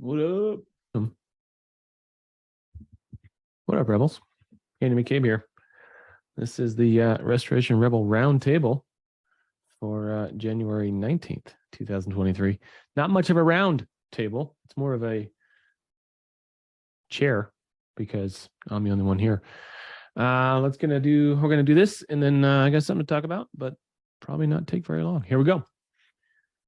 What up? What up, Rebels? Andy McCabe here. This is the Restoration Rebel Roundtable for January 19th, 2023. Not much of a round table. It's more of a chair because I'm the only one here. We're gonna do this, and then I got something to talk about, but probably not take very long. Here we go.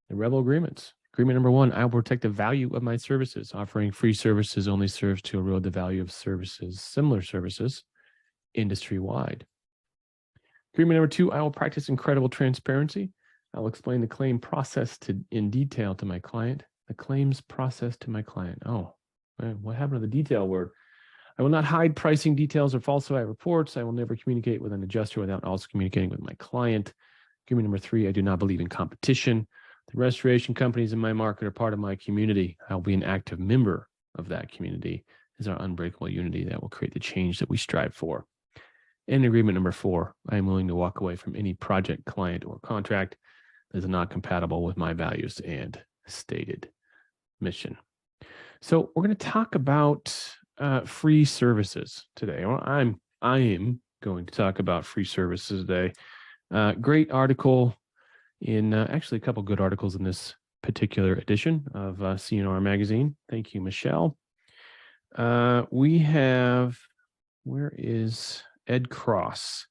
The Rebel Agreements. Agreement number 1, I will protect the value of my services. Offering free services only serves to erode the value of services, similar services, industry-wide. Agreement number 2, I will practice incredible transparency. I will explain the claim process in detail to my client. The claims process to my client. Oh, man, what happened to the detail word? I will not hide pricing details or falsify reports. I will never communicate with an adjuster without also communicating with my client. Agreement number 3, I do not believe in competition. The restoration companies in my market are part of my community. I'll be an active member of that community as our unbreakable unity that will create the change that we strive for. And agreement number 4, I am willing to walk away from any project, client, or contract that is not compatible with my values and stated mission. So we're going to talk about free services today. Well, I am going to talk about free services today. Great article in actually a couple good articles in this particular edition of CNR magazine. Thank you, Michelle. We have, where is Ed Cross?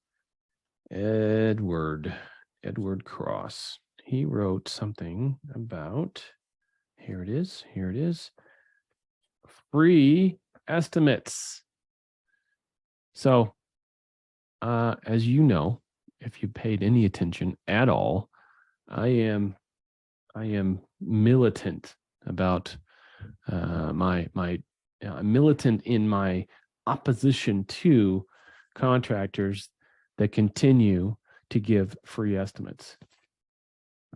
Edward Cross. He wrote something about, here it is, free estimates. So, as you know, if you paid any attention at all, I am militant about militant in my opposition to contractors that continue to give free estimates.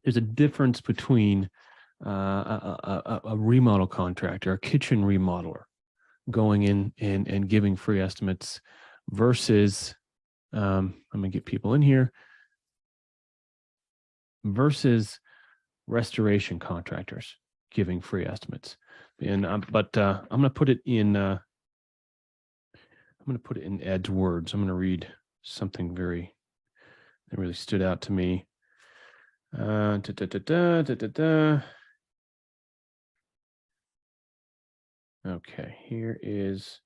There's a difference between a remodel contractor, a kitchen remodeler, going in and giving free estimates versus I'm gonna get people in here, versus restoration contractors giving free estimates. And I'm gonna put it in Ed's words. I'm gonna read something that really stood out to me. Okay, here is.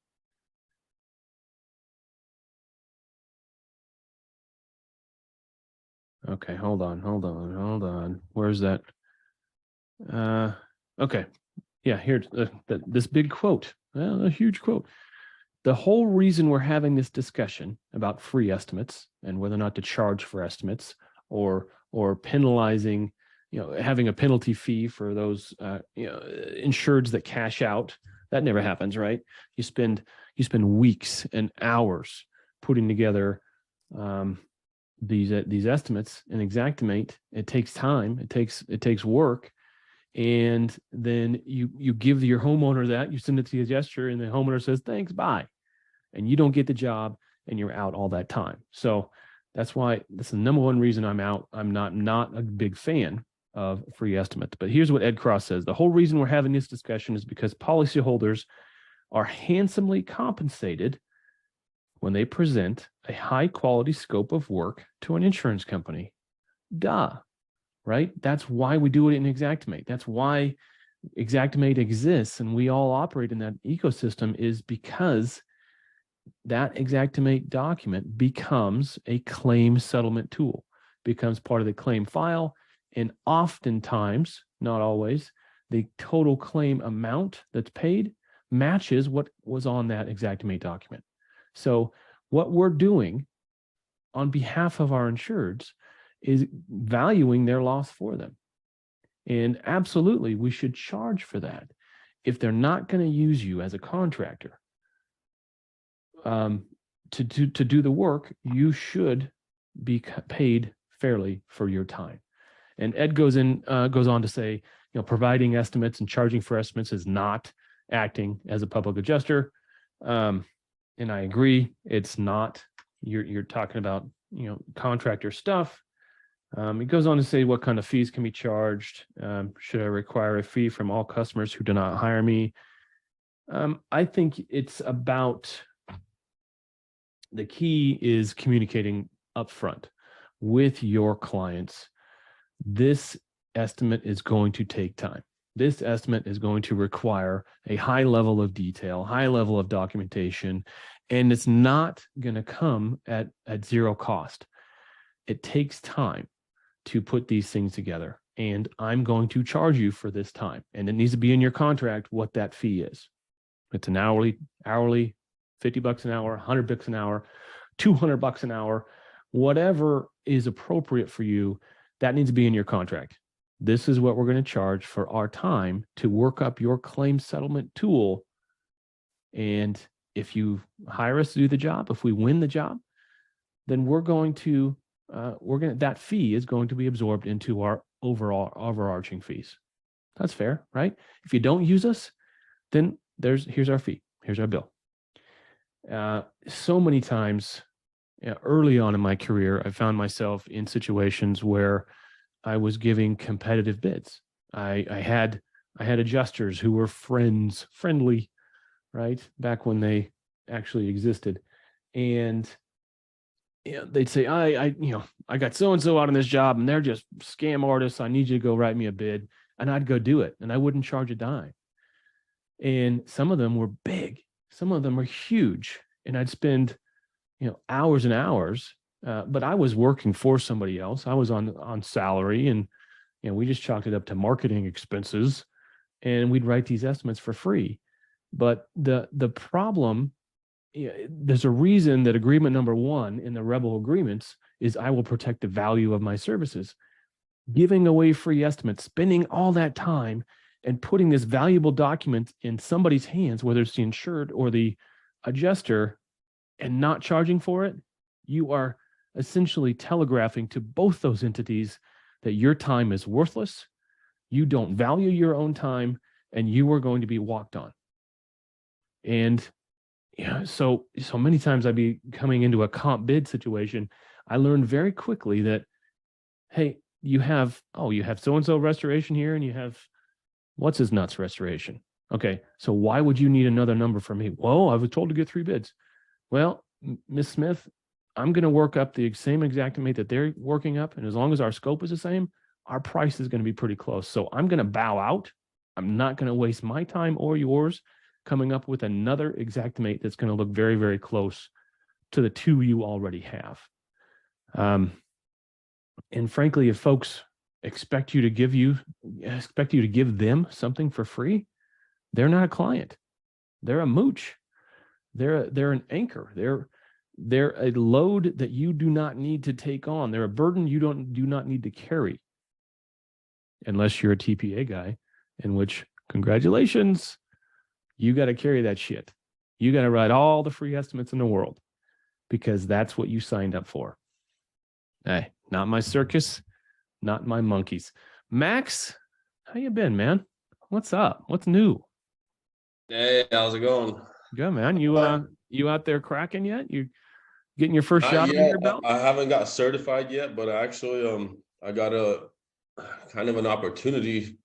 Okay, hold on. Where's that? Okay, yeah, here's this big quote, a huge quote. The whole reason we're having this discussion about free estimates and whether or not to charge for estimates or penalizing, having a penalty fee for those insureds that cash out, that never happens, right? You spend weeks and hours putting together these estimates and Xactimate. It takes time, it takes work, and then you give your homeowner that, you send it to the adjuster, and the homeowner says thanks, bye, and you don't get the job, and you're out all that time. So that's why this is the number one reason I'm out. I'm not a big fan of free estimates. But here's what Ed Cross says: the whole reason we're having this discussion is because policyholders are handsomely compensated when they present a high quality scope of work to an insurance company. Duh, right? That's why we do it in Xactimate. That's why Xactimate exists and we all operate in that ecosystem, is because that Xactimate document becomes a claim settlement tool, becomes part of the claim file, and oftentimes, not always, the total claim amount that's paid matches what was on that Xactimate document. So what we're doing on behalf of our insureds is valuing their loss for them. And absolutely, we should charge for that. If they're not going to use you as a contractor to do the work, you should be paid fairly for your time. And Ed goes on to say, providing estimates and charging for estimates is not acting as a public adjuster. And I agree, it's not. You're talking about contractor stuff. It goes on to say what kind of fees can be charged. Should I require a fee from all customers who do not hire me? I think it's about, the key is communicating upfront with your clients. This estimate is going to take time. This estimate is going to require a high level of detail, high level of documentation, and it's not going to come at zero cost. It takes time to put these things together, and I'm going to charge you for this time, and it needs to be in your contract what that fee is. It's an hourly, $50 an hour, $100 an hour, $200 an hour, whatever is appropriate for you, that needs to be in your contract. This is what we're going to charge for our time to work up your claim settlement tool. And if you hire us to do the job, if we win the job, then that fee is going to be absorbed into our overall overarching fees. That's fair, right? If you don't use us, then here's our fee, here's our bill. So many times early on in my career, I found myself in situations where I was giving competitive bids. I had adjusters who were friendly, right? Back when they actually existed. And they'd say, I got so-and-so out on this job and they're just scam artists. I need you to go write me a bid. And I'd go do it. And I wouldn't charge a dime. And some of them were big. Some of them were huge. And I'd spend, hours and hours, but I was working for somebody else. I was on salary, and we just chalked it up to marketing expenses, and we'd write these estimates for free. But the problem, there's a reason that agreement number 1 in the Rebel agreements is I will protect the value of my services. Giving away free estimates, spending all that time and putting this valuable document in somebody's hands, whether it's the insured or the adjuster, and not charging for it, you are essentially telegraphing to both those entities that your time is worthless, you don't value your own time, and you are going to be walked on. And so many times I'd be coming into a comp bid situation, I learned very quickly that, hey, you have so-and-so restoration here, and you have what's his nuts restoration. Okay, so why would you need another number from me? Well, I was told to get 3 bids. Well, Ms. Smith, I'm going to work up the same Xactimate that they're working up, and as long as our scope is the same, our price is going to be pretty close. So I'm going to bow out. I'm not going to waste my time or yours coming up with another Xactimate that's going to look very, very close to the 2 you already have. And frankly, if folks expect you to give them something for free, they're not a client. They're a mooch. They're an anchor. They're a load that you do not need to take on. They're a burden you do not need to carry, unless you're a TPA guy, in which, congratulations, you got to carry that shit. You got to write all the free estimates in the world, because that's what you signed up for. Hey, not my circus, not my monkeys. Max, how you been, man? What's up? What's new? Hey, how's it going? Good, man. You out there cracking yet? You getting your first shot under your belt? I haven't got certified yet, but actually, I got a kind of an opportunity.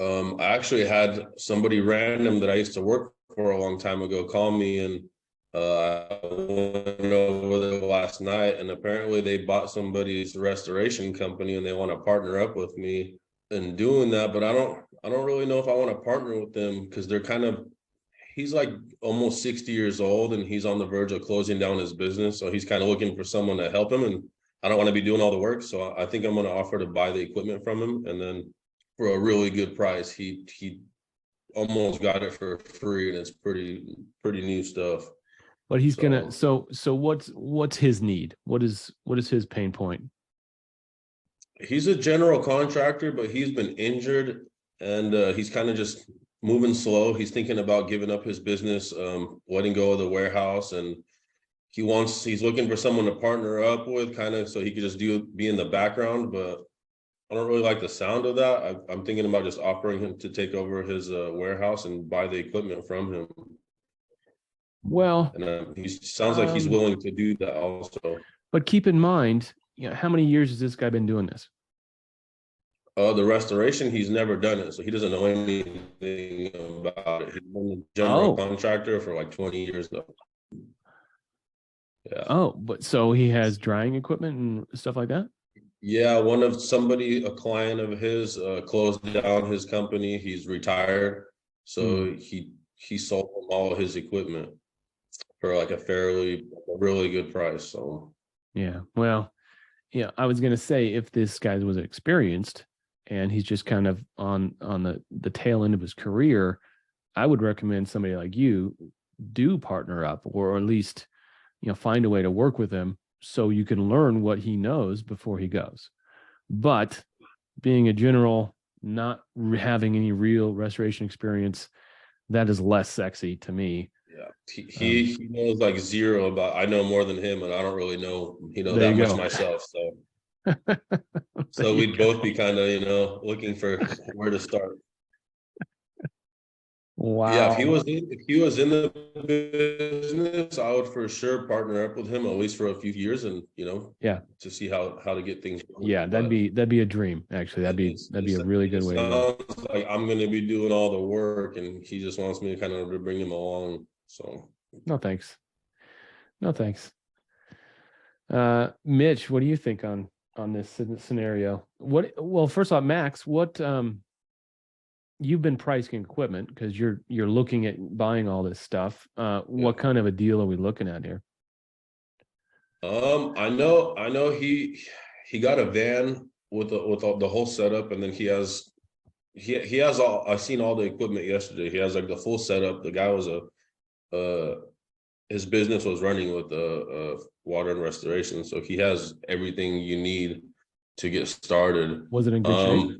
I actually had somebody random that I used to work for a long time ago call me, and I went over there last night, and apparently they bought somebody's restoration company and they want to partner up with me in doing that. But I don't really know if I want to partner with them, because he's like almost 60 years old and he's on the verge of closing down his business. So he's kind of looking for someone to help him, and I don't want to be doing all the work. So I think I'm going to offer to buy the equipment from him, and then for a really good price. He almost got it for free, and it's pretty new stuff. But he's gonna. So what's his need? What is his pain point? He's a general contractor, but he's been injured, and he's kind of just moving slow. He's thinking about giving up his business, letting go of the warehouse, and he's looking for someone to partner up with, kind of, so he could just be in the background. But I don't really like the sound of that. I'm thinking about just offering him to take over his warehouse and buy the equipment from him. Well, and he sounds like he's willing to do that also. But keep in mind, how many years has this guy been doing this? The restoration, he's never done it, so he doesn't know anything about it. He's been a general contractor for like 20 years though. Yeah. Oh, but so he has drying equipment and stuff like that? Yeah, a client of his closed down his company. He's retired. So he sold him all his equipment for like a really good price. So yeah. Well, yeah, I was gonna say if this guy was experienced and he's just kind of on the tail end of his career, I would recommend somebody like you do partner up, or at least find a way to work with him so you can learn what he knows before he goes. But being a general, not having any real restoration experience, that is less sexy to me. Yeah, he knows like zero about. I know more than him, and I don't really know that much myself. So so we'd both be kind of looking for where to start. Wow. Yeah, if he was in the business, I would for sure partner up with him at least for a few years, and to see how to get things going. Yeah, that'd be a dream. Actually, that'd be a really good way to go. Like I'm going to be doing all the work, and he just wants me to kind of bring him along. So no thanks. Mitch, what do you think on this scenario? Well, first off, Max, what you've been pricing equipment because you're looking at buying all this stuff. What kind of a deal are we looking at here? I know he got a van with the whole setup, and then he has all. I seen all the equipment yesterday. He has like the full setup. The guy was his business was running with water and restoration, so he has everything you need to get started. Was it in good shape?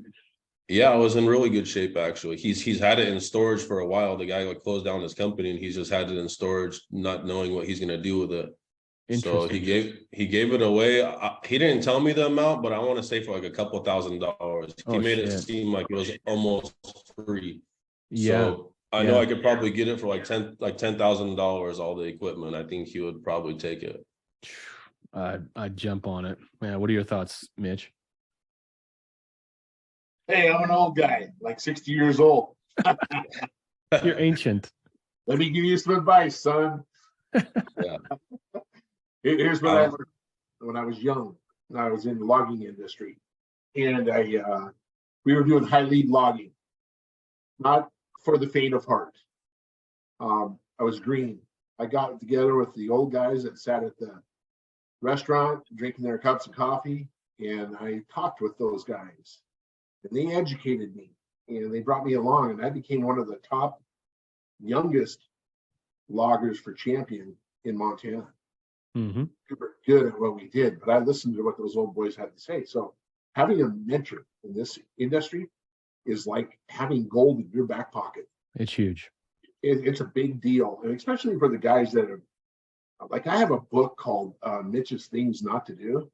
Yeah, it was in really good shape actually. He's had it in storage for a while. The guy like closed down his company, and he's just had it in storage, not knowing what he's gonna do with it. So he gave it away. He didn't tell me the amount, but I want to say for like a couple $1,000s. He made it seem like it was almost free. Yeah. So I know I could probably get it for like $10,000, all the equipment. I think he would probably take it. I'd jump on it. Man, what are your thoughts, Mitch? Hey, I'm an old guy, like 60 years old. You're ancient. Let me give you some advice, son. Yeah. Here's what I learned when I was young. I was in the logging industry, and we were doing high lead logging, not for the faint of heart. I was green. I got together with the old guys that sat at the restaurant drinking their cups of coffee, and I talked with those guys, and they educated me, and they brought me along, and I became one of the top youngest loggers for Champion in Montana. Mm-hmm. We were good at what we did, but I listened to what those old boys had to say. So having a mentor in this industry is like having gold in your back pocket. It's huge. It's a big deal, and especially for the guys that are like, I have a book called Mitch's Things Not to Do.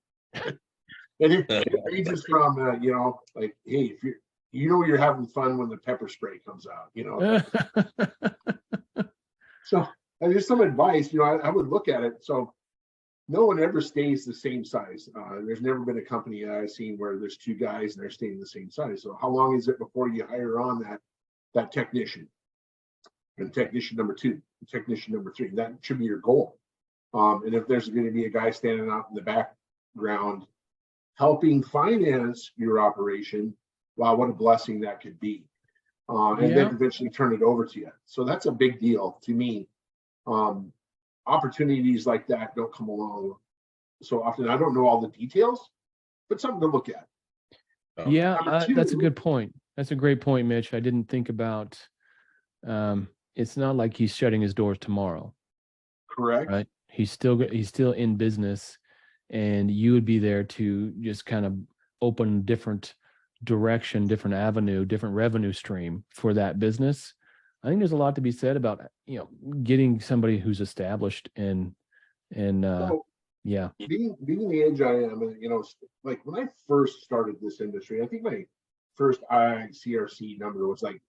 And it ranges from, like, hey, if you're having fun when the pepper spray comes out, So there's some advice, I would look at it. So no one ever stays the same size. There's never been a company that I've seen where there's two guys and they're staying the same size. So how long is it before you hire on that technician? And technician number 2, technician number 3, that should be your goal. And if there's going to be a guy standing out in the background helping finance your operation, wow, what a blessing that could be. And then eventually turn it over to you. So that's a big deal to me. Opportunities like that don't come along so often. I don't know all the details, but something to look at. That's a good point. That's a great point, Mitch. I didn't think about, it's not like he's shutting his doors tomorrow. Correct. Right. He's still in business, and you would be there to just kind of open different direction, different avenue, different revenue stream for that business. I think there's a lot to be said about, getting somebody who's established and being the age I am, like when I first started this industry, I think my first ICRC number was like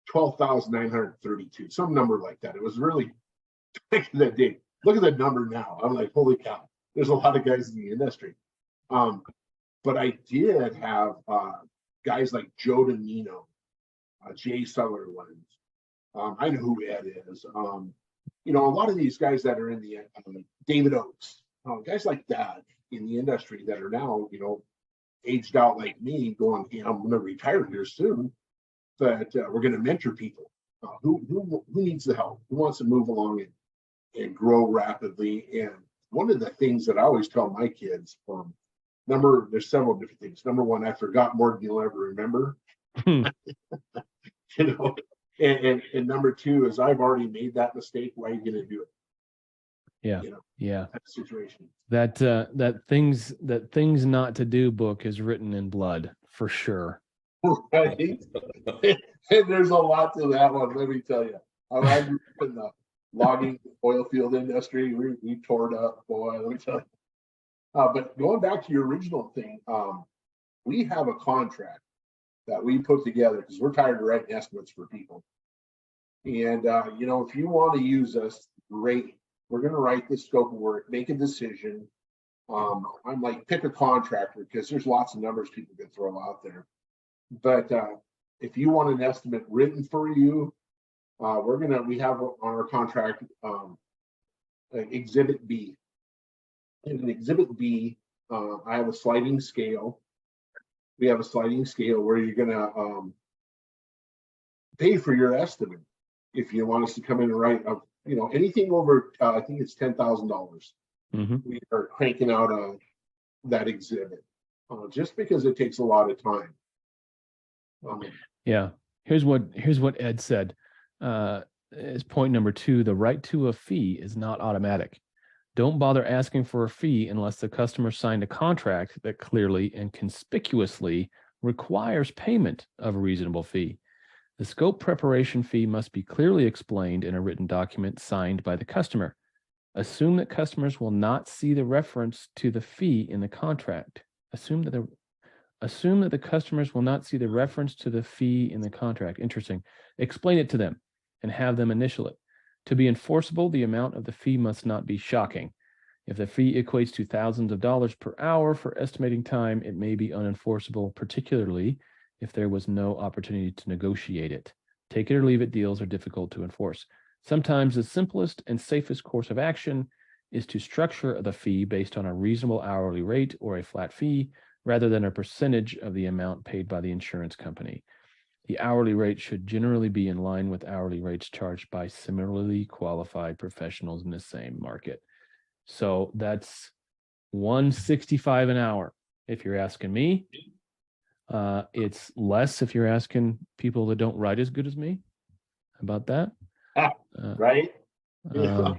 12,932, some number like that. It was really back in that day. Look at that number now. I'm like, holy cow, there's a lot of guys in the industry. But I did have guys like Joe Domino, Jay Sutherland. I know who Ed is. You know, a lot of these guys that are in the David Oaks, guys like that in the industry that are now, you know, aged out like me, going, you know, I'm going to retire here soon, but we're going to mentor people. Who needs the help? Who wants to move along and grow rapidly? And one of the things that I always tell my kids, there's several different things. Number one, I forgot more than you'll ever remember. You know, and number two is I've already made that mistake. Why are you going to do it? Yeah. You know, Yeah. that situation. That things not to do book is written in blood for sure. Right. And there's a lot to that one, let me tell you. I grew up in the logging oil field industry. We tore it up, boy, let me tell you. But going back to your original thing, we have a contract that we put together because we're tired of writing estimates for people. And, you know, if you want to use us, great. We're going to write the scope of work, make a decision. I'm like, pick a contractor because there's lots of numbers people can throw out there. But if you want an estimate written for you, we have on our contract Exhibit B. And in Exhibit B, I have a sliding scale. We have a sliding scale where you're going to pay for your estimate. If you want us to come in and write, you know, anything over, I think it's $10,000. We are cranking out that exhibit just because it takes a lot of time. Yeah. Here's what Ed said. Is point number 2, the right to a fee is not automatic. Don't bother asking for a fee unless the customer signed a contract that clearly and conspicuously requires payment of a reasonable fee. The scope preparation fee must be clearly explained in a written document signed by the customer. Assume that customers will not see the reference to the fee in the contract. Assume that the customers will not see the reference to the fee in the contract. Interesting. Explain it to them and have them initial it. To be enforceable, the amount of the fee must not be shocking. If the fee equates to thousands of dollars per hour for estimating time, it may be unenforceable, particularly if there was no opportunity to negotiate it. Take it or leave it deals are difficult to enforce. Sometimes the simplest and safest course of action is to structure the fee based on a reasonable hourly rate or a flat fee, rather than a percentage of the amount paid by the insurance company. The hourly rate should generally be in line with hourly rates charged by similarly qualified professionals in the same market. So that's $165 an hour. If you're asking me, it's less if you're asking people that don't write as good as me. How about that? Right. You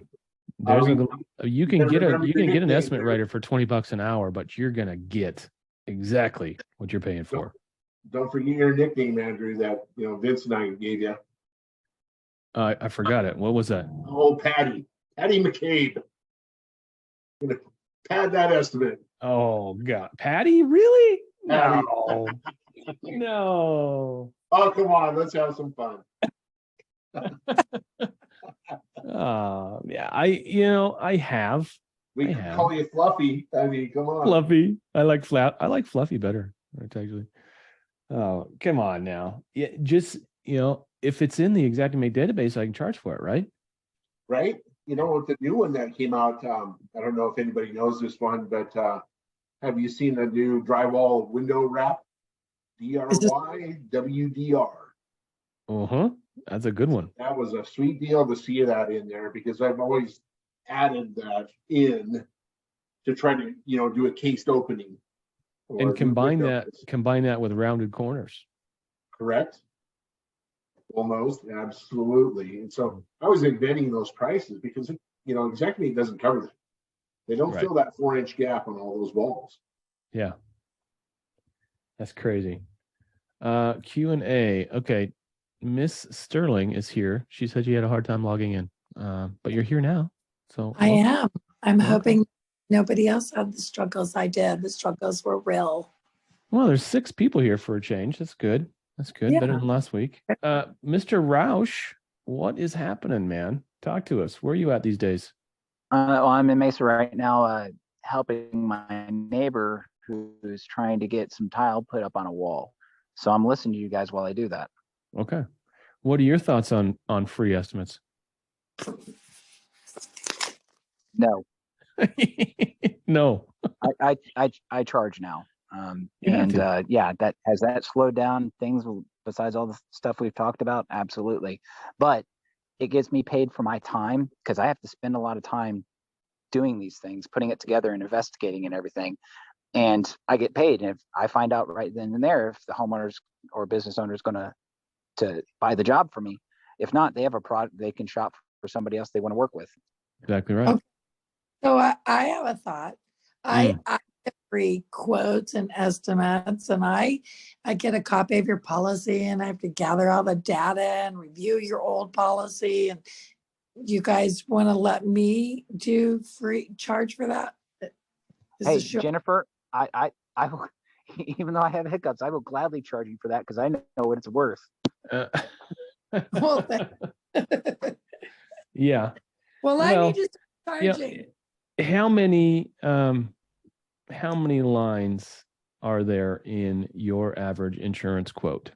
can get an estimate writer for $20 an hour, but you're gonna get exactly what you're paying for. Don't forget your nickname, Andrew, that Vince and I gave you. I forgot it. What was that? Oh, Patty McCabe. I'm gonna pad that estimate. Oh God, Patty, really? Patty. No, no. Oh, come on, let's have some fun. Yeah, I have. We can call you Fluffy. I mean, come on. Fluffy. I like Fluffy better. Actually. Oh, come on now. Yeah, just if it's in the Xactimate database, I can charge for it, right? Right. With the new one that came out, I don't know if anybody knows this one, but have you seen the new drywall window wrap? DRYWDR. That's a good one. That was a sweet deal to see that in there because I've always added that in to try to do a cased opening. And combine that with rounded corners. Correct. Almost, absolutely. And so I was inventing those prices because Xactimate doesn't cover that. They don't fill that 4-inch gap on all those walls. Yeah. That's crazy. Q&A. Okay. Miss Sterling is here. She said you had a hard time logging in. But you're here now. So I am. I'm hoping nobody else had the struggles I did. The struggles were real. Well, there's 6 people here for a change. That's good. That's good. Yeah. Better than last week. Mr. Roush, what is happening, man? Talk to us. Where are you at these days? Well, I'm in Mesa right now, helping my neighbor who's trying to get some tile put up on a wall. So I'm listening to you guys while I do that. Okay. What are your thoughts on free estimates? No, No. I charge now. You have to. Yeah, that has that slowed down things besides all the stuff we've talked about. Absolutely. But it gets me paid for my time because I have to spend a lot of time doing these things, putting it together and investigating and everything. And I get paid. And if I find out right then and there, if the homeowners or business owner is going to buy the job for me, if not, they have a product they can shop for somebody else they want to work with. Exactly right. Okay. So I have a thought. I get free quotes and estimates, and I get a copy of your policy, and I have to gather all the data and review your old policy. And you guys want to let me do free charge for that? Hey, Jennifer, I will, even though I have hiccups, I will gladly charge you for that because I know what it's worth. Well, Yeah. well, I need to start Yeah. charging. How many lines are there in your average insurance quote?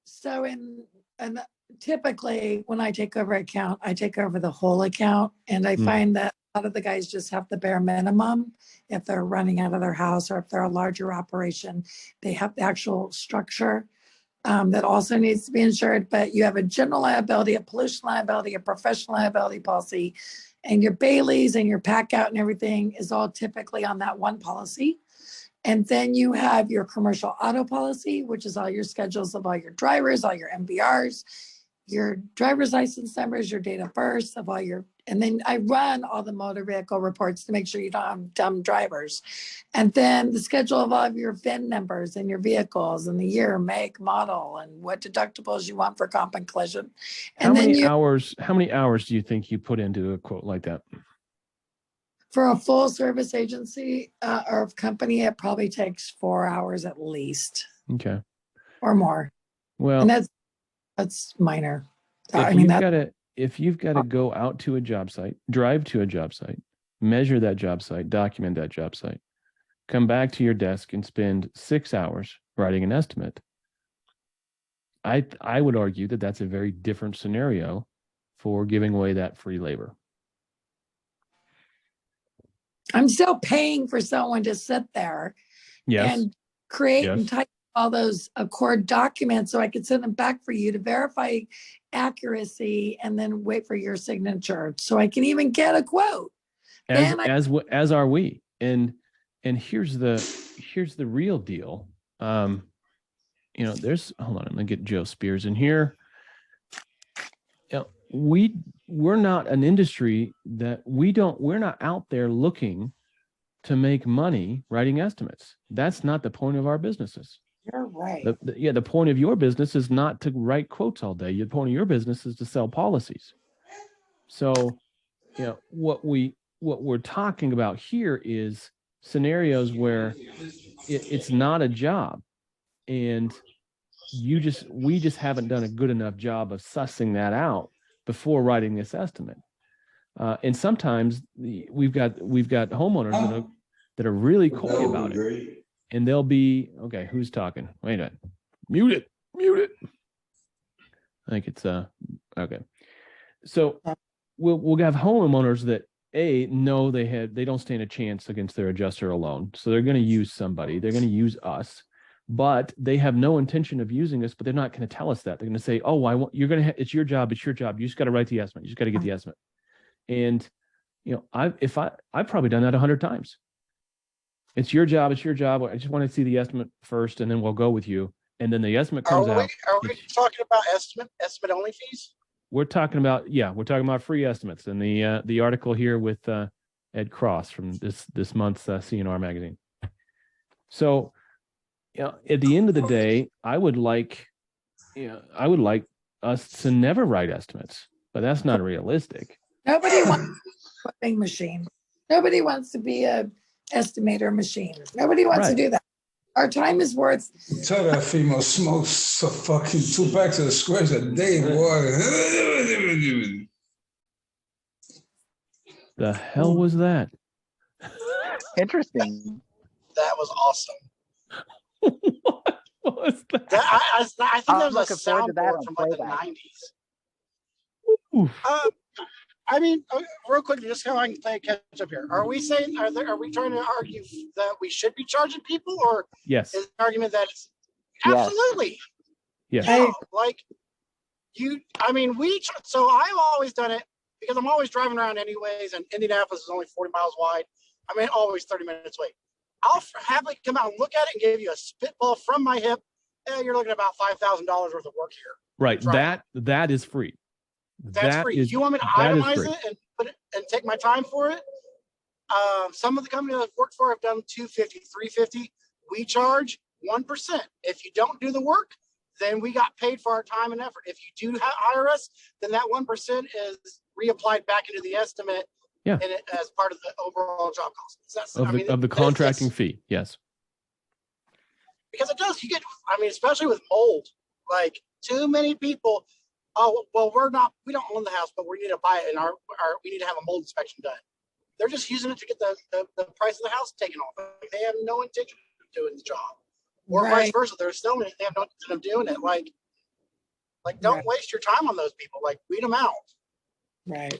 So and typically when I take over account, I take over the whole account, and I find that a lot of the guys just have the bare minimum. If they're running out of their house or if they're a larger operation, they have the actual structure that also needs to be insured. But you have a general liability, a pollution liability, a professional liability policy, and your Baileys and your pack out and everything is all typically on that one policy. And then you have your commercial auto policy, which is all your schedules of all your drivers, all your MVRs, your driver's license numbers, your date of birth of all your, and then I run all the motor vehicle reports to make sure you don't have dumb drivers. And then the schedule of all of your VIN numbers and your vehicles and the year, make, model, and what deductibles you want for comp and collision. And how many hours do you think you put into a quote like that? For a full service agency or company, it probably takes 4 hours at least. Okay. Or more. Well, and that's minor. If you've got to go out to a job site, drive to a job site, measure that job site, document that job site, come back to your desk and spend 6 hours writing an estimate, I would argue that that's a very different scenario for giving away that free labor. I'm still paying for someone to sit there and create and type all those Accord documents so I could send them back for you to verify accuracy and then wait for your signature so I can even get a quote. As are we. And here's the real deal. Hold on, I'm gonna get Joe Spears in here. We're not an industry that we're not out there looking to make money writing estimates. That's not the point of our businesses. You're right. The point of your business is not to write quotes all day. The point of your business is to sell policies. So, what we're talking about here is scenarios where it's not a job, and we just haven't done a good enough job of sussing that out before writing this estimate. And sometimes we've got homeowners that are really coy about it. And they'll be, okay, who's talking? Wait a minute. Mute it. I think it's, okay. So we'll have homeowners that know they don't stand a chance against their adjuster alone. So they're going to use somebody. They're going to use us, but they have no intention of using us, but they're not going to tell us that. They're going to say, oh, it's your job. It's your job. You just got to write the estimate. You just got to get the estimate. And, I've probably done that 100 times. It's your job. It's your job. I just want to see the estimate first, and then we'll go with you. And then the estimate comes out. Are we talking about estimate only fees? We're talking about free estimates, and the article here with Ed Cross from this month's CNR magazine. So, at the end of the day, I would like us to never write estimates, but that's not realistic. Nobody wants a quoting machine. Nobody wants to be a estimator machine. Nobody wants to do that. Our time is worth. Tell that female smokes a fucking 2 packs of squares a day, boy. The hell was that? Interesting. That was awesome. What was that? I think that I'm was a looking forward to that soundboard on from like the playback. 90s. Oof. I mean, real quick, just how I can play catch up here. Are we saying, are we trying to argue that we should be charging people, or Yes. is the argument that it's Yes. absolutely? Yes. Yeah, like I mean, so I've always done it because I'm always driving around anyways, and Indianapolis is only 40 miles wide. I mean, always 30 minutes away. I'll happily come out and look at it and give you a spitball from my hip. You're looking at about $5,000 worth of work here. Right. That is free. That's free. You want me to itemize it and put it and take my time for it? Some of the companies I've worked for have done $250, $350. We charge 1%. If you don't do the work, then we got paid for our time and effort. If you do hire us, then that 1% is reapplied back into the estimate. Yeah. And as part of the overall job cost. Of the contracting fee. Yes. Because it does. You get. I mean, especially with mold, like too many people. Oh well, we don't own the house, but we need to buy it, and we need to have a mold inspection done. They're just using it to get the price of the house taken off. Like, they have no intention of doing the job, or vice versa. They're selling it. They have no intention of doing it. Like don't waste your time on those people. Like weed them out. Right.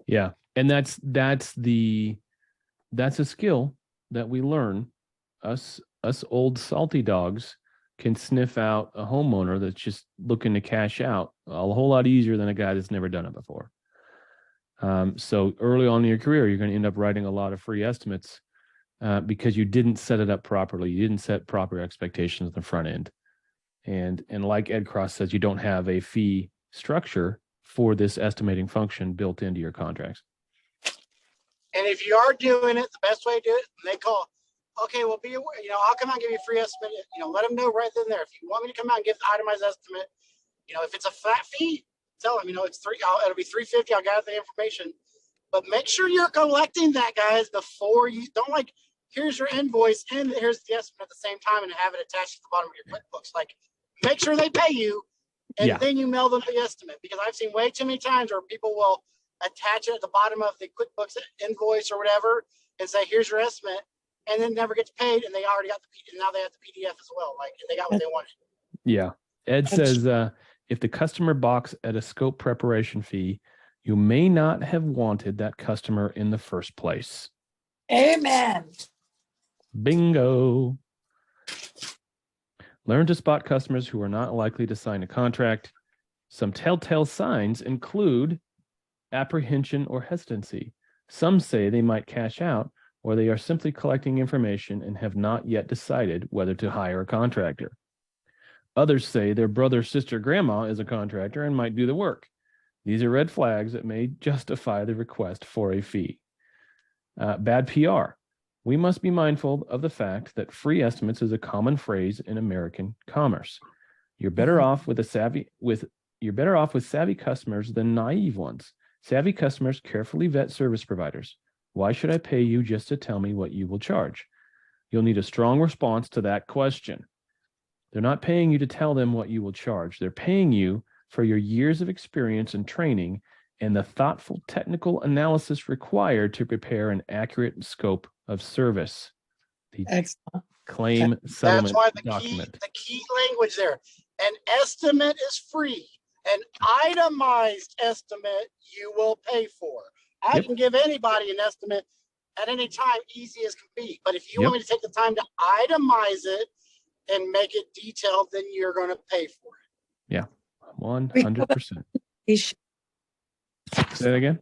Yeah. And that's a skill that we learn. Us old salty dogs can sniff out a homeowner that's just looking to cash out a whole lot easier than a guy that's never done it before. So early on in your career, you're going to end up writing a lot of free estimates because you didn't set it up properly. You didn't set proper expectations at the front end. And like Ed Cross says, you don't have a fee structure for this estimating function built into your contracts. And if you are doing it, the best way to do it, they call, okay, well, I'll come out and give you a free estimate. Let them know right then and there. If you want me to come out and give the itemized estimate, if it's a flat fee, tell them, it'll be $350. I'll gather the information, but make sure you're collecting that, guys, before you don't here's your invoice and here's the estimate at the same time and have it attached to the bottom of your QuickBooks. Make sure they pay you and then you mail them the estimate, because I've seen way too many times where people will attach it at the bottom of the QuickBooks invoice or whatever and say, here's your estimate, and then never gets paid, and they already got now they have the PDF as well. They got what they wanted. Yeah. Ed says, if the customer balks at a scope preparation fee, you may not have wanted that customer in the first place. Amen. Bingo. Learn to spot customers who are not likely to sign a contract. Some telltale signs include apprehension or hesitancy. Some say they might cash out, or they are simply collecting information and have not yet decided whether to hire a contractor. Others say their brother, sister, grandma is a contractor and might do the work. These are red flags that may justify the request for a fee. Bad PR. We must be mindful of the fact that free estimates is a common phrase in American commerce. You're better off with savvy customers than naive ones. Savvy customers carefully vet service providers. Why should I pay you just to tell me what you will charge? You'll need a strong response to that question. They're not paying you to tell them what you will charge. They're paying you for your years of experience and training and the thoughtful technical analysis required to prepare an accurate scope of service. The Excellent. claim settlement That's why document. the key language there. An estimate is free. An itemized estimate you will pay for. I can give anybody an estimate at any time, easy as can be. But if you want me to take the time to itemize it and make it detailed, then you're going to pay for it. Yeah, 100%. Say that again?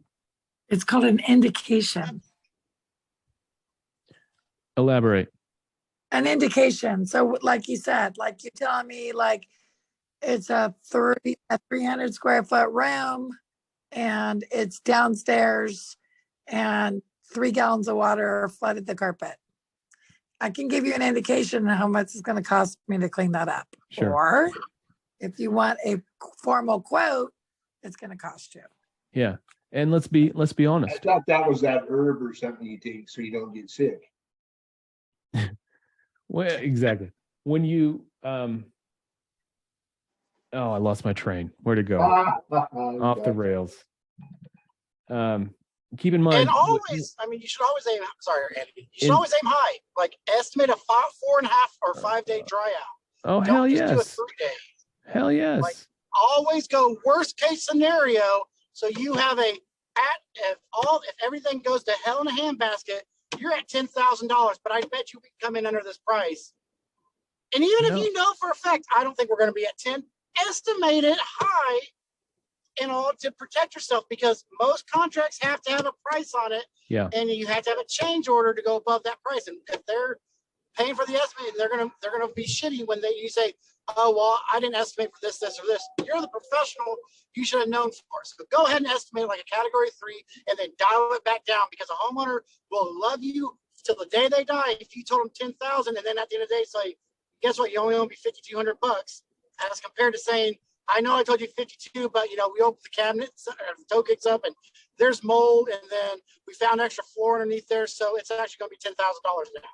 It's called an indication. Elaborate. An indication. So like you said, like you're telling me it's a 300 square foot room and it's downstairs and 3 gallons of water flooded the carpet. I can give you an indication of how much it's going to cost me to clean that up. Sure. Or if you want a formal quote, it's going to cost you. Yeah. And let's be honest. I thought that was that herb or something you take so you don't get sick. Well, exactly. When you I lost my train. Where'd it go? Off the rails. keep in mind. And always, I mean, you should always aim. Sorry, Andy. You should In- always aim high. Like estimate a 4.5 or 5 day dry out. Oh, Don't hell just do a yes. 3 day. Hell yes. Like, always go worst case scenario. So you have if everything goes to hell in a handbasket, you're at $10,000. But I bet you we can come in under this price. And even if you know for a fact, I don't think we're going to be at 10. Estimate it high, to protect yourself, because most contracts have to have a price on it. Yeah. And you have to have a change order to go above that price. And if they're paying for the estimate, they're gonna be shitty when you say, oh well, I didn't estimate for this, or this. You're the professional. You should have known for it. So go ahead and estimate like a category 3, and then dial it back down, because a homeowner will love you till the day they die. If you told them 10,000, and then at the end of the day say, guess what? You only owe me $5,200, as compared to saying, I know I told you 52, but we opened the cabinets, the toe kicks up, and there's mold, and then we found extra floor underneath there, so it's actually going to be $10,000 now.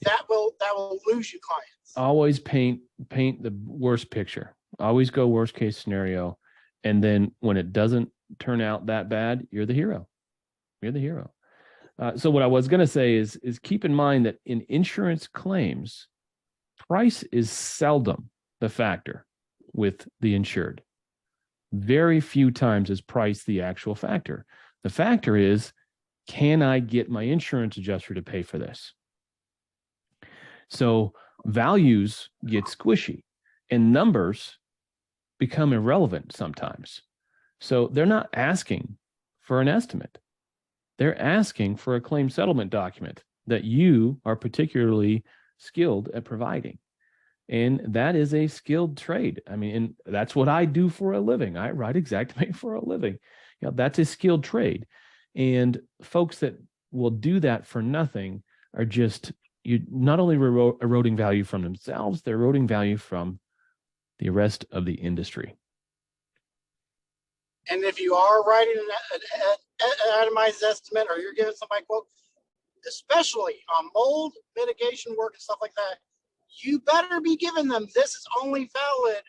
That will lose you clients. Always paint the worst picture. Always go worst case scenario, and then when it doesn't turn out that bad, you're the hero. You're the hero. So what I was going to say is keep in mind that in insurance claims, price is seldom the factor with the insured. Very few times is price the actual factor. The factor is, can I get my insurance adjuster to pay for this? So values get squishy and numbers become irrelevant sometimes. So they're not asking for an estimate. They're asking for a claim settlement document that you are particularly skilled at providing. And that is a skilled trade. I mean, and that's what I do for a living. I write Xactimate for a living. That's a skilled trade. And folks that will do that for nothing are just, you not only eroding value from themselves, they're eroding value from the rest of the industry. And if you are writing an itemized estimate, or you're giving somebody a quote, especially on mold mitigation work and stuff like that, you better be giving them, this is only valid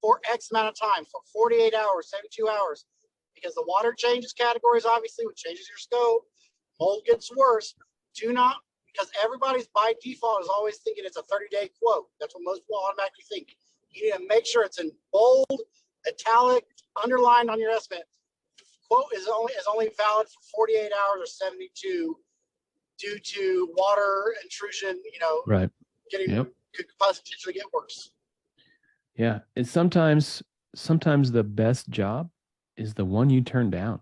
for X amount of time, for 48 hours, 72 hours, because the water changes categories, obviously, which changes your scope. Mold gets worse. Do not, because everybody's by default is always thinking it's a 30-day quote. That's what most people automatically think. You need to make sure it's in bold, italic, underlined on your estimate. Quote is only valid for 48 hours or 72 due to water intrusion, Right. Could potentially get worse. Yeah. And sometimes the best job is the one you turn down.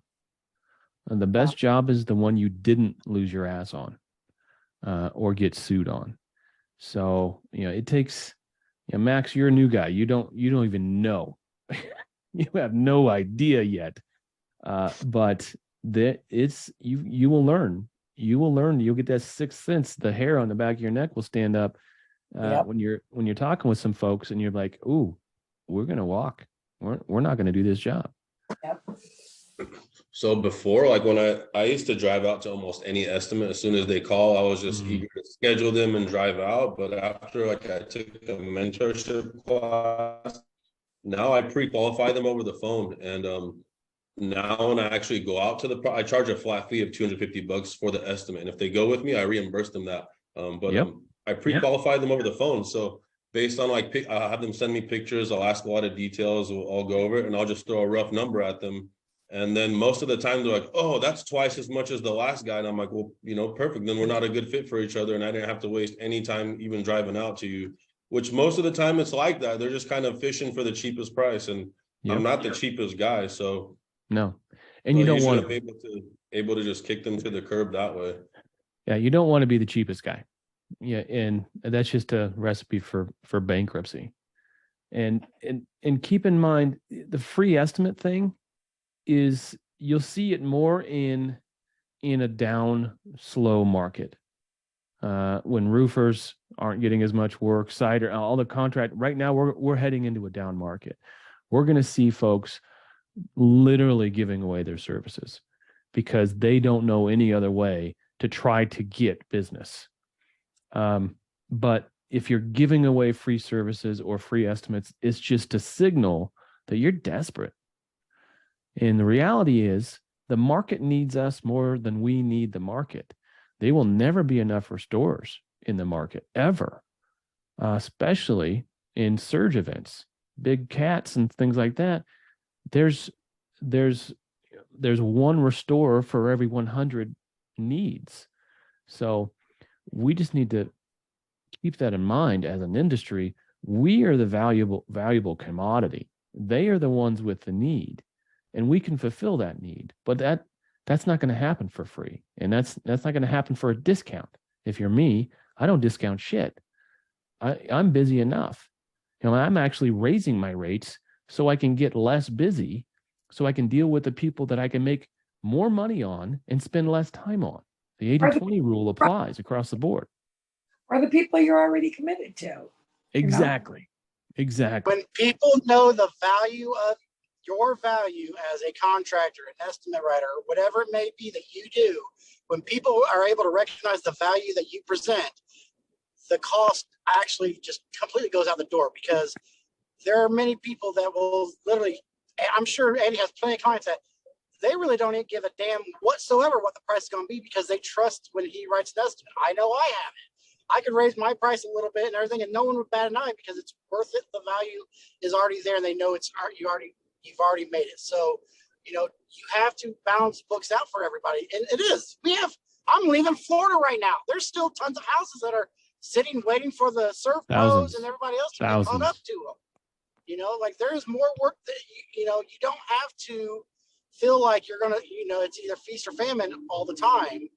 And the best job is the one you didn't lose your ass on or get sued on. So, it takes, Max, you're a new guy. You don't even know. You have no idea yet. But that you will learn. You'll get that sixth sense. The hair on the back of your neck will stand up when you're talking with some folks, and you're like, "Ooh, we're gonna walk. We're not gonna do this job." Yep. So before, like when I used to drive out to almost any estimate, as soon as they call, I was just eager to schedule them and drive out. But after I took a mentorship class, now I pre-qualify them over the phone. And now when I actually go out to I charge a flat fee of $250 for the estimate. And if they go with me, I reimburse them that. I pre-qualify them over the phone. So based on I'll have them send me pictures. I'll ask a lot of details. I'll go over it, and I'll just throw a rough number at them. And then most of the time they're like, oh, that's twice as much as the last guy. And I'm like, well, perfect. Then we're not a good fit for each other. And I didn't have to waste any time even driving out to you, which most of the time it's like that. They're just kind of fishing for the cheapest price. And I'm not the cheapest guy. So no. And you don't want to be able to just kick them to the curb that way. Yeah. You don't want to be the cheapest guy. Yeah. And that's just a recipe for bankruptcy. And keep in mind, the free estimate thing is, you'll see it more in a down, slow market. When roofers aren't getting as much work, cider, all the contract. Right now, we're heading into a down market. We're going to see folks literally giving away their services because they don't know any other way to try to get business. But if you're giving away free services or free estimates, it's just a signal that you're desperate. And the reality is, the market needs us more than we need the market. There will never be enough restorers in the market ever, especially in surge events, big cats and things like that. There's one restorer for every 100 needs. So we just need to keep that in mind as an industry. We are the valuable commodity. They are the ones with the need, and we can fulfill that need. But that's not going to happen for free, and that's not going to happen for a discount. If you're me, I don't discount shit. I'm busy enough. I'm actually raising my rates so I can get less busy, so I can deal with the people that I can make more money on and spend less time on. The 80-20 rule applies across the board. Or the people you're already committed to. Exactly. Exactly. When people know the value of your value as a contractor, an estimate writer, or whatever it may be that you do, when people are able to recognize the value that you present, the cost actually just completely goes out the door, because there are many people that will literally, I'm sure Andy has plenty of clients that they really don't even give a damn whatsoever what the price is going to be, because they trust when he writes an estimate. I know I have it. I could raise my price a little bit and everything, and no one would bat an eye, because it's worth it. The value is already there, and they know you've already made it. So, you have to balance books out for everybody, and it is. I'm leaving Florida right now. There's still tons of houses that are sitting waiting for the surf pros and everybody else to get caught up to them. Like, there is more work that you don't have to feel like you're gonna, it's either feast or famine all the time.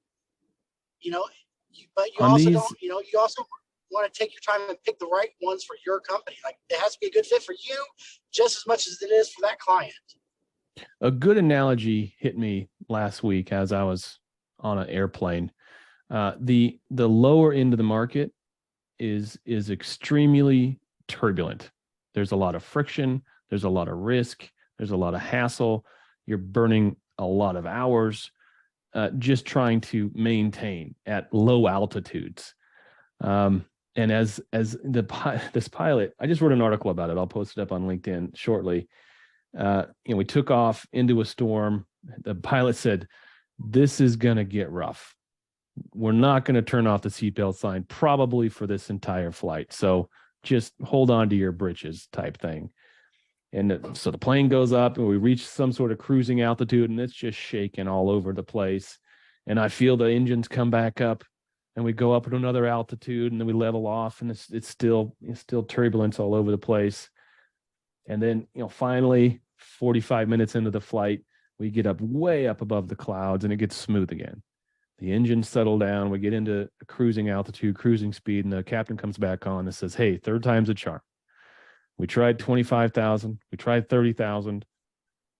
But you also don't, you also want to take your time and pick the right ones for your company. Like, it has to be a good fit for you just as much as it is for that client. A good analogy hit me last week as I was on an airplane. The lower end of the market is extremely turbulent. There's a lot of friction. There's a lot of risk. There's a lot of hassle. You're burning a lot of hours just trying to maintain at low altitudes. And as this pilot, I just wrote an article about it. I'll post it up on LinkedIn shortly. We took off into a storm. The pilot said, "This is going to get rough. We're not going to turn off the seatbelt sign probably for this entire flight. So just hold on to your britches," type thing. And so the plane goes up and we reach some sort of cruising altitude, and it's just shaking all over the place. And I feel the engines come back up, and we go up to another altitude, and then we level off, and it's still turbulence all over the place. And then, finally 45 minutes into the flight, we get up way up above the clouds, and it gets smooth again. The engines settle down. We get into a cruising altitude, cruising speed, and the captain comes back on and says, "Hey, third time's a charm. We tried 25,000. We tried 30,000.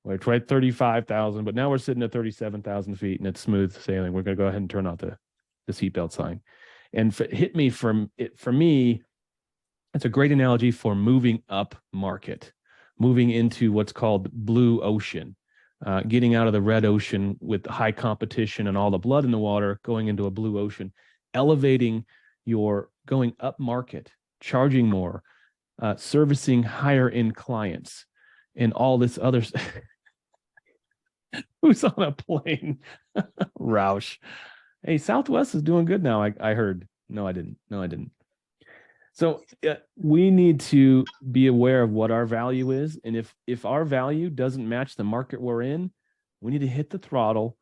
We tried 35,000, but now we're sitting at 37,000 feet, and it's smooth sailing. We're going to go ahead and turn off the seatbelt sign." And for me, it's a great analogy for moving up market, moving into what's called blue ocean, getting out of the red ocean with high competition and all the blood in the water, going into a blue ocean, elevating going up market, charging more, servicing higher end clients, and all this other. Who's on a plane? Roush. Hey, Southwest is doing good now. I heard. No, I didn't. So we need to be aware of what our value is. And if our value doesn't match the market we're in, we need to hit the throttle,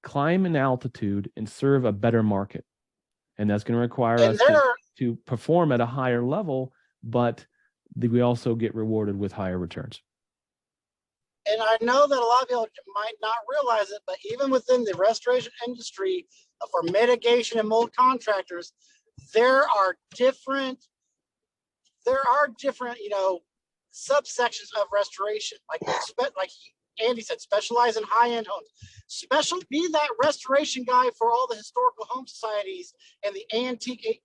climb in altitude, and serve a better market. And that's going to require us to perform at a higher level, but we also get rewarded with higher returns. And I know that a lot of people might not realize it, but even within the restoration industry for mitigation and mold contractors, there are different, subsections of restoration. Like Andy said, specialize in high-end homes. Be that restoration guy for all the historical home societies and the antique,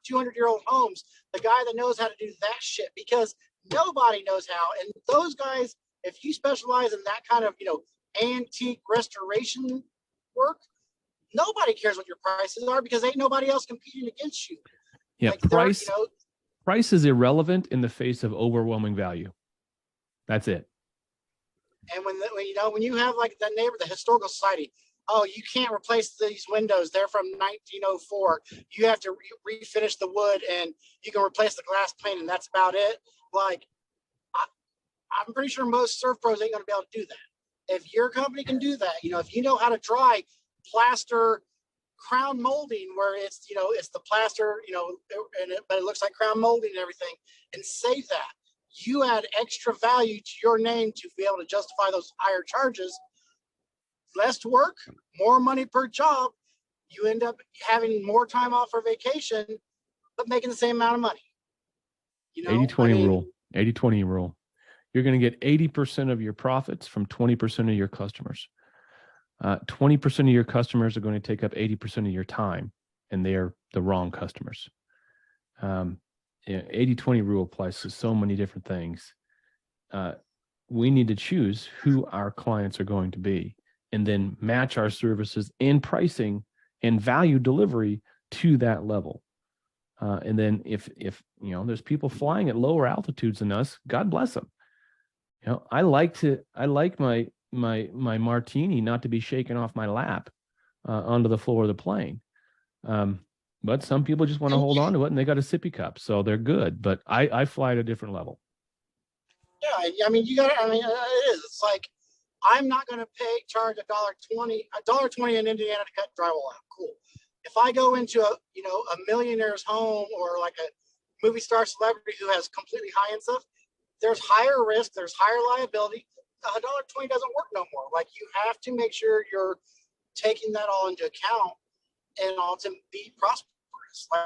200-year-old homes. The guy that knows how to do that shit, because nobody knows how. And those guys, if you specialize in that kind of, antique restoration work, nobody cares what your prices are, because ain't nobody else competing against you. Yeah, price is irrelevant in the face of overwhelming value. That's it. And when you have like that neighbor, the historical society, oh, you can't replace these windows. They're from 1904. You have to refinish the wood and you can replace the glass pane and that's about it. Like, I'm pretty sure most surf pros ain't going to be able to do that. If your company can do that, if you know how to dry plaster crown molding where it's, it's the plaster, but it looks like crown molding and everything, and save that. You add extra value to your name to be able to justify those higher charges. Less work, more money per job. You end up having more time off for vacation, but making the same amount of money. 80-20 rule. 80-20 rule. You're going to get 80% of your profits from 20% of your customers. 20% of your customers are going to take up 80% of your time, and they are the wrong customers. 80-20 rule applies to so many different things. We need to choose who our clients are going to be, and then match our services and pricing and value delivery to that level. And then if there's people flying at lower altitudes than us, God bless them. I like my martini not to be shaken off my lap onto the floor of the plane. But some people just want to hold on to it and they got a sippy cup, so they're good. But I fly at a different level. Yeah, it is. It's like, I'm not going to charge $1.20 in Indiana to cut drywall out. Cool. If I go into a millionaire's home or like a movie star celebrity who has completely high-end stuff, there's higher risk, there's higher liability. $1.20 doesn't work no more. Like, you have to make sure you're taking that all into account and all to be prosperous. Like,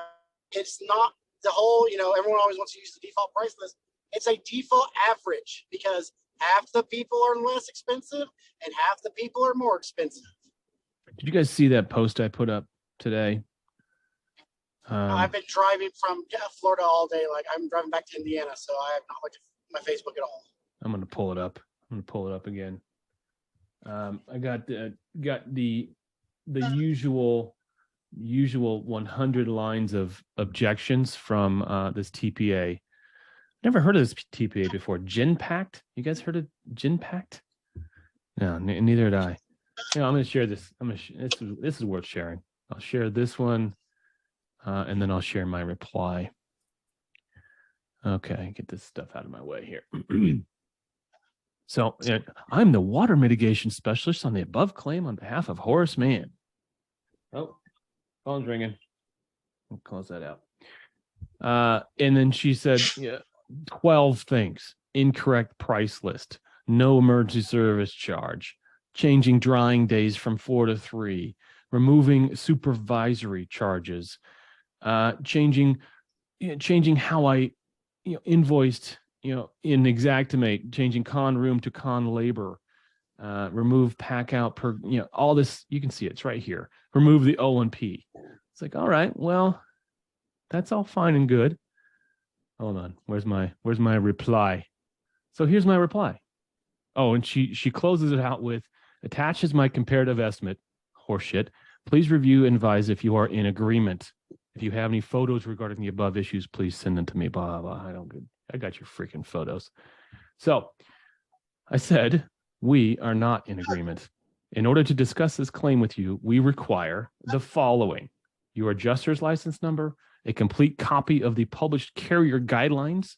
it's not the whole, everyone always wants to use the default price list. It's a default average because half the people are less expensive and half the people are more expensive. Did you guys see that post I put up today? I've been driving from Florida all day. Like, I'm driving back to Indiana, so I have not looked at my Facebook at all. I'm going to pull it up. I'm going to pull it up again. I got the usual 100 lines of objections from this TPA. Never heard of this TPA before. Genpact? You guys heard of Genpact? No, neither had I. I'm going to share this. This is worth sharing. I'll share this one, and then I'll share my reply. Okay, get this stuff out of my way here. So I'm the water mitigation specialist on the above claim on behalf of Horace Mann. Oh, phone's ringing. I'll close that out. And then she said, 12 things: incorrect price list, no emergency service charge, changing drying days from 4 to 3, removing supervisory charges, changing how I invoiced in Xactimate, changing con room to con labor, remove pack out per all this. You can see it's right here. Remove the O&P. It's like, all right, well, that's all fine and good. Hold on, where's my reply? So here's my reply. Oh, and she closes it out with, attaches my comparative estimate. Horseshit. Please review and advise if you are in agreement. If you have any photos regarding the above issues, please send them to me. Blah, blah. I got your freaking photos. So I said, we are not in agreement. In order to discuss this claim with you, we require the following: your adjuster's license number, a complete copy of the published carrier guidelines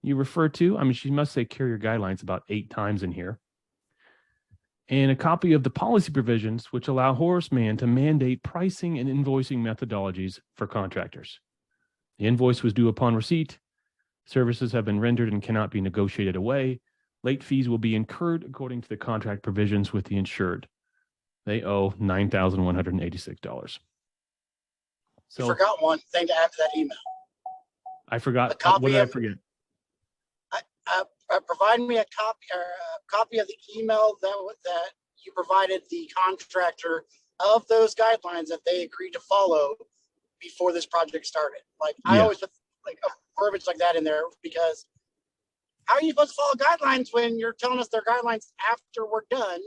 you refer to. I mean, she must say carrier guidelines about 8 times in here. And a copy of the policy provisions which allow Horace Mann to mandate pricing and invoicing methodologies for contractors. The invoice was due upon receipt. Services have been rendered and cannot be negotiated away. Late fees will be incurred according to the contract provisions with the insured. They owe $9,186. So you forgot one thing to add to that email. I forgot. What did I forget? Provide me a copy of the email that you provided the contractor of those guidelines that they agreed to follow before this project started. Like, I always put like a verbiage like that in there, because how are you supposed to follow guidelines when you're telling us their guidelines after we're done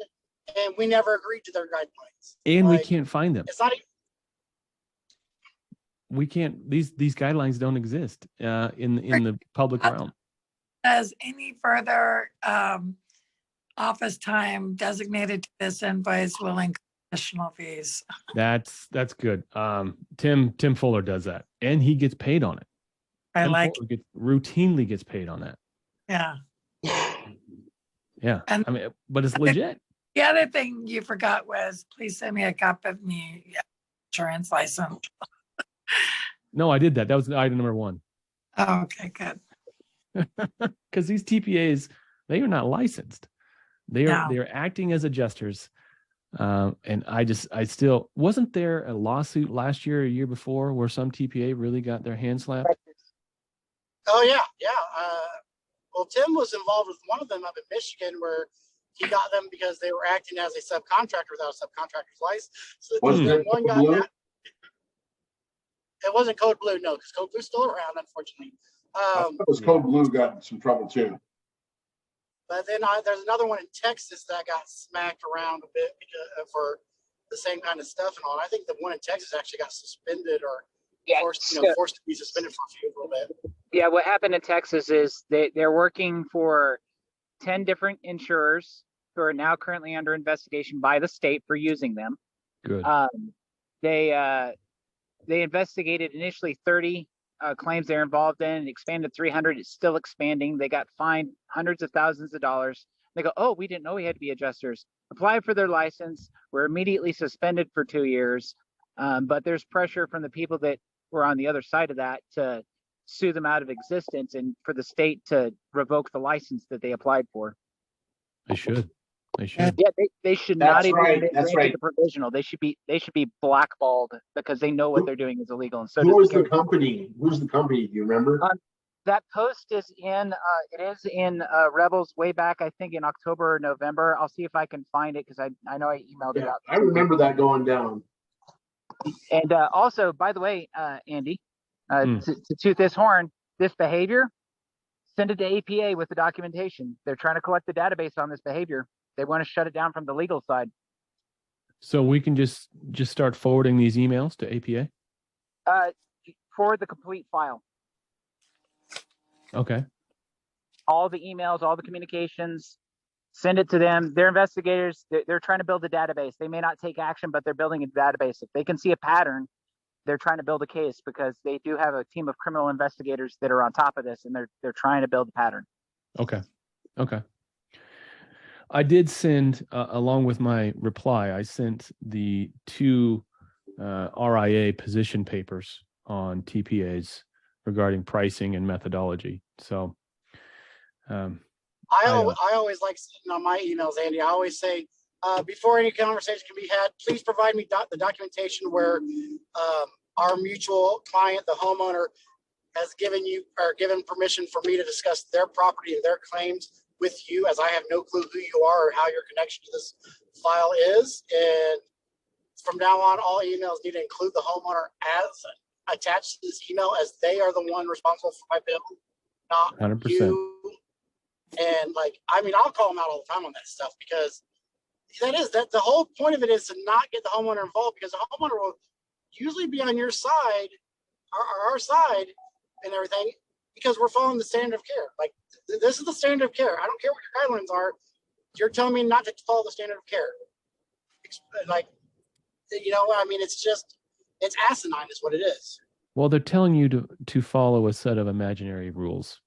and we never agreed to their guidelines? And we can't find them. It's not. We can't. These guidelines don't exist in the public realm. As any further office time designated to this invoice will include additional fees. That's good. Tim Fuller does that, and he gets paid on it. I Tim like, Fuller routinely gets paid on that. yeah. Yeah, And I mean, but it's legit. the other thing you forgot was, please send me a copy of me insurance license. No, I did that. That was item number 1. Oh, okay, good. Because these TPAs, they are not licensed. They No. are acting as adjusters. And I still wasn't there a lawsuit last year or a year before where some TPA really got their hand slapped? Oh yeah. Well, Tim was involved with one of them up in Michigan where he got them because they were acting as a subcontractor without a subcontractor's license. So Wasn't it one Code got Blue? that. It wasn't Code Blue, no, because Code Blue's still around, unfortunately. It was Code Blue got in some trouble too. But then there's another one in Texas that got smacked around a bit because, for the same kind of stuff and all. And I think the one in Texas actually got suspended or forced to be suspended for a little bit. Yeah, what happened in Texas is they're working for 10 different insurers who are now currently under investigation by the state for using them. Good. They investigated initially 30 claims they're involved in, and expanded 300. It's still expanding. They got fined hundreds of thousands of dollars. They go, oh, we didn't know we had to be adjusters. Apply for their license. We're immediately suspended for 2 years. But there's pressure from the people that were on the other side of that to sue them out of existence and for the state to revoke the license that they applied for. They should. Yeah, they should That's not even right, be that's granted right. the provisional. They should be blackballed because they know what they're doing is illegal. And so Who does was the the company? Who's the company? Do you remember? that post is in Rebels way back, I think in October or November. I'll see if I can find it because I know I emailed it Yeah, out. I remember that going down. And also, by the way, Andy, to toot this horn, this behavior, send it to APA with the documentation. They're trying to collect the database on this behavior. They want to shut it down from the legal side. So we can just start forwarding these emails to APA? Forward the complete file. Okay. All the emails, all the communications, send it to them. They're investigators. They're trying to build a database. They may not take action, but they're building a database. If they can see a pattern, they're trying to build a case because they do have a team of criminal investigators that are on top of this, and they're trying to build a pattern. Okay. I did send, along with my reply, I sent the 2 RIA position papers on TPAs regarding pricing and methodology. So I always like sitting on my emails, Andy. I always say, before any conversation can be had, please provide me the documentation where our mutual client, the homeowner, has given permission for me to discuss their property and their claims with you, as I have no clue who you are or how your connection to this file is. And from now on, all emails need to include the homeowner as attached to this email, as they are the one responsible for my bill, not 100%. you. And I'll call them out all the time on that stuff, because that the whole point of it is to not get the homeowner involved, because the homeowner will usually be on your side or our side and everything, because we're following the standard of care. Like, this is the standard of care. I don't care what your guidelines are. You're telling me not to follow the standard of care. It's asinine is what it is. Well, they're telling you to follow a set of imaginary rules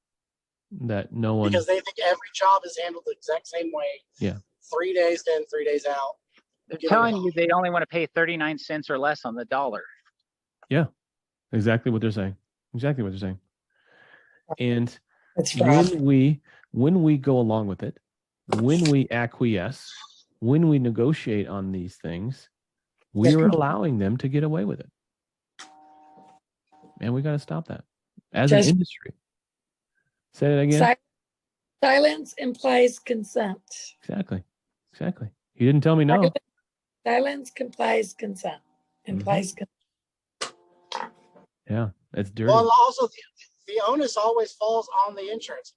that no one... Because they think every job is handled the exact same way. Yeah. 3 days in, 3 days out. They're telling you they only want to pay 39 cents or less on the dollar. Yeah, exactly what they're saying. And That's right. when we go along with it, when we acquiesce, when we negotiate on these things, we are allowing them to get away with it. And we got to stop that as an industry. Say that again. Silence implies consent. Exactly. You didn't tell me no. Silence implies consent. Consent. Yeah, that's dirty. Well, also the onus always falls on the insurance.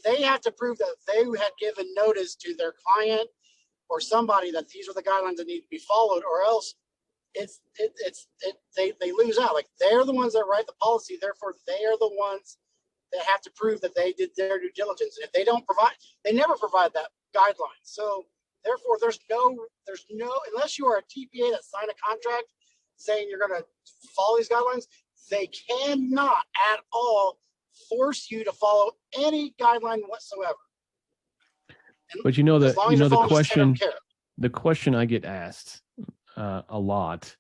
They have to prove that they had given notice to their client or somebody that these are the guidelines that need to be followed, or else they lose out. Like, they're the ones that write the policy, therefore they are the ones that have to prove that they did their due diligence. And if they don't provide, they never provide that guidelines. So therefore, there's no, unless you are a TPA that signed a contract saying you're going to follow these guidelines, they cannot at all force you to follow any guideline whatsoever. And But you know as the long as you're following the standard of care. the question I get asked a lot.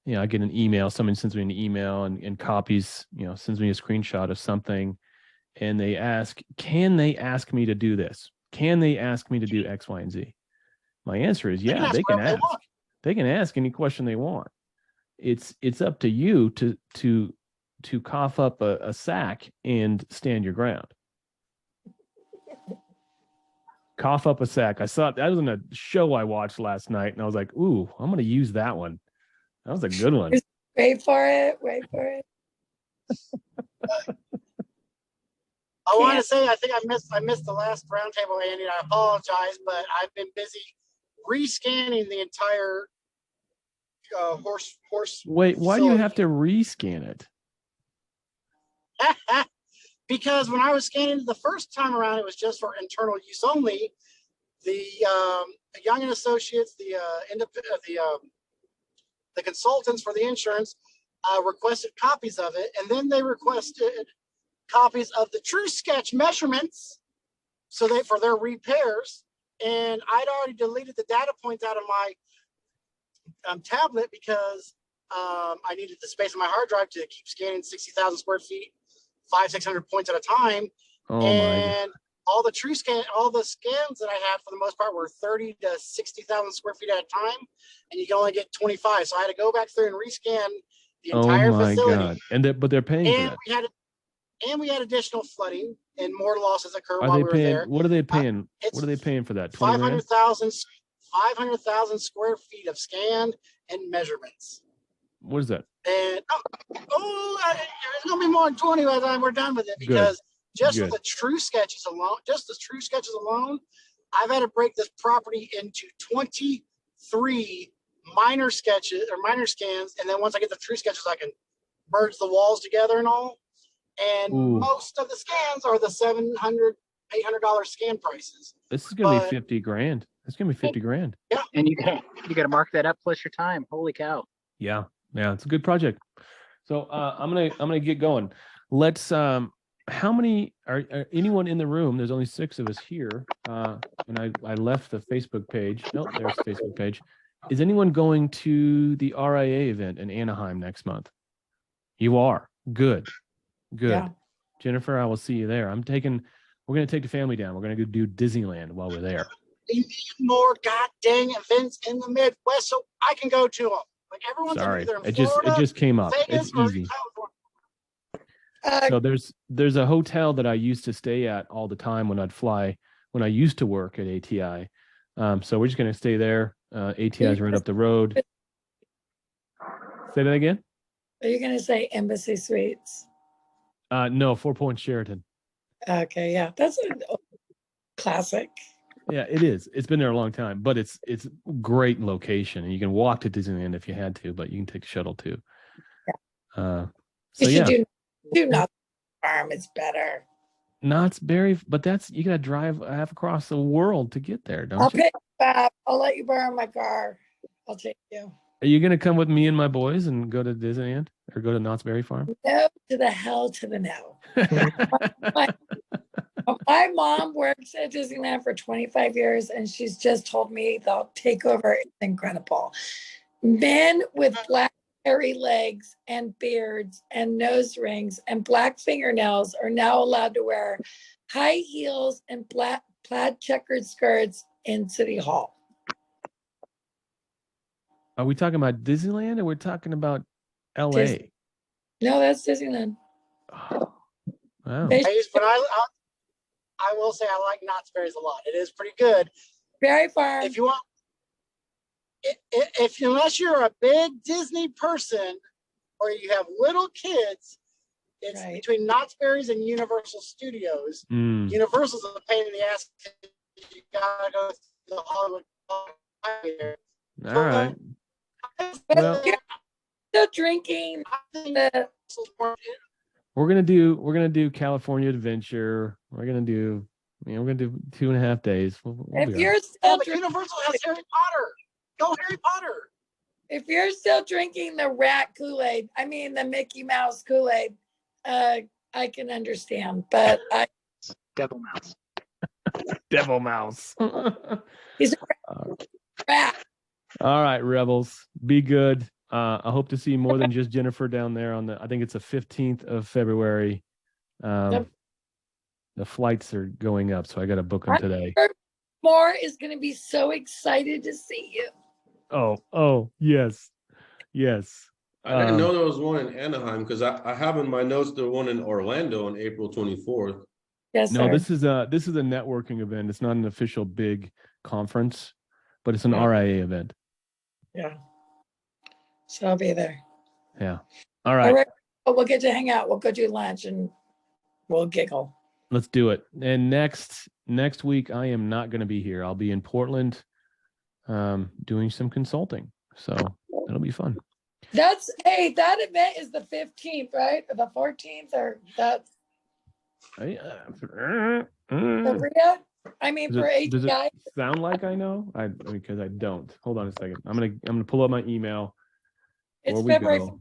I get an email, someone sends me an email and copies, sends me a screenshot of something, and they ask, can they ask me to do this? Can they ask me to do X, Y, and Z? My answer is, yeah, they can ask. They can ask any question they want. It's up to you to cough up a sack and stand your ground. Cough up a sack. I saw that was in a show I watched last night, and I was like, ooh, I'm going to use that one. That was a good one. Wait for it. Wait for it. I want to say, I think I missed the last roundtable, Andy, and I apologize, but I've been busy rescanning the entire horse. Wait, why do you have to rescan it? Because when I was scanning the first time around, it was just for internal use only. The Young and Associates, the consultants for the insurance requested copies of it, and then they requested copies of the true sketch measurements for their repairs. And I'd already deleted the data points out of my tablet because I needed the space on my hard drive to keep scanning 60,000 square feet, 500-600 points at a time. Oh and all the scans that I had for the most part were 30 to 60,000 square feet at a time, and you can only get 25. So I had to go back through and rescan the entire facility. God. But they're paying for that. We had additional flooding and more losses occur Are while they we were paying? there. What are they paying? What are they paying for that? 500,000 square feet of scanned and measurements. What is that? And it's gonna be more than 20 by the time we're done with it, because for the true sketches alone, I've had to break this property into 23 minor sketches or minor scans, and then once I get the true sketches, I can merge the walls together and all. And most of the scans are the $700, $800 scan prices. This is gonna be 50 grand. It's gonna be 50 grand. Yeah, and you gotta mark that up plus your time. Holy cow! Yeah, it's a good project. So I'm gonna get going. Let's. How many are anyone in the room? There's only 6 of us here. And I left the Facebook page. Nope, there's the Facebook page. Is anyone going to the RIA event in Anaheim next month? You are. Good. Yeah. Jennifer, I will see you there. We're going to take the family down. We're going to go do Disneyland while we're there. We need more goddamn events in the Midwest so I can go to them. Like everyone's either in Florida, it just came up. Vegas, it's easy. So there's a hotel that I used to stay at all the time when I used to work at ATI. So we're just going to stay there. ATI is right up the road. Say that again? Are you going to say Embassy Suites? No, 4 Point Sheraton. Okay, yeah, that's a classic. Yeah, it is. It's been there a long time, but it's great location, and you can walk to Disneyland if you had to, but you can take a shuttle too. Yeah. So you should do Knott's Farm. It's better. Knott's Berry, but you got to drive half across the world to get there, don't you? I'll pay you back. I'll let you borrow my car. I'll take you. Are you going to come with me and my boys and go to Disneyland or go to Knott's Berry Farm? No, to the hell to the no. My mom works at Disneyland for 25 years, and she's just told me they'll take over. It's incredible. Men with black hairy legs and beards and nose rings and black fingernails are now allowed to wear high heels and plaid checkered skirts in City Hall. Are we talking about Disneyland or we're talking about LA? No, that's Disneyland. Oh, wow. But I will say I like Knott's Berries a lot. It is pretty good. Berry Farm. If you want, unless you're a big Disney person or you have little kids, it's between Knott's Berries and Universal Studios. Universal's a pain in the ass. You gotta go to the Hollywood. All right. Well, still drinking. We're gonna do California Adventure. We're gonna do we're gonna do 2.5 days. We'll If be all you're right. still Yeah, but drink- Universal has Harry Potter. Go Harry Potter. if you're still drinking the rat Kool-Aid, I mean the Mickey Mouse Kool-Aid, I can understand, but Devil mouse. Devil mouse. he's a rat. All right, Rebels, be good. I hope to see more than just Jennifer down there on I think it's the 15th of February. Yep. The flights are going up, so I got to book them today. Moore is going to be so excited to see you. Oh, yes. I didn't know there was one in Anaheim because I have in my notes the one in Orlando on April 24th. Yes, No, sir. this is a networking event. It's not an official big conference, but it's an Yeah. RIA event. Yeah. So I'll be there. Yeah. All right. All right. Well, we'll get to hang out. We'll go do lunch and we'll giggle. Let's do it. And next week, I am not going to be here. I'll be in Portland doing some consulting. So that'll be fun. That event is the 15th, right? Or the 14th, or that's for Rhea? I mean, for does it ATI. sound like I know? Because I don't. Hold on a second. I'm gonna pull up my email. It's Before we February. go.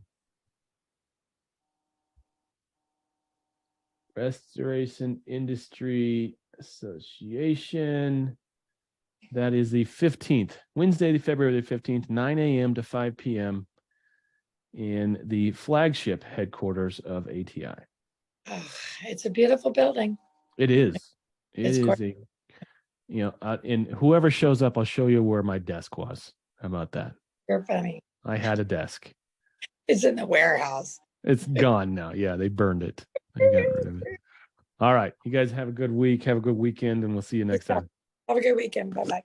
Restoration Industry Association. That is the 15th, Wednesday, February the 15th, 9 a.m. to 5 p.m. in the flagship headquarters of ATI. Oh, it's a beautiful building. It is. It's And whoever shows up, I'll show you where my desk was. How about that? You're funny. I had a desk. It's in the warehouse. It's gone now. Yeah, they burned it. I got rid of it. All right. You guys have a good week. Have a good weekend, and we'll see you next time. Have a good weekend. Bye-bye.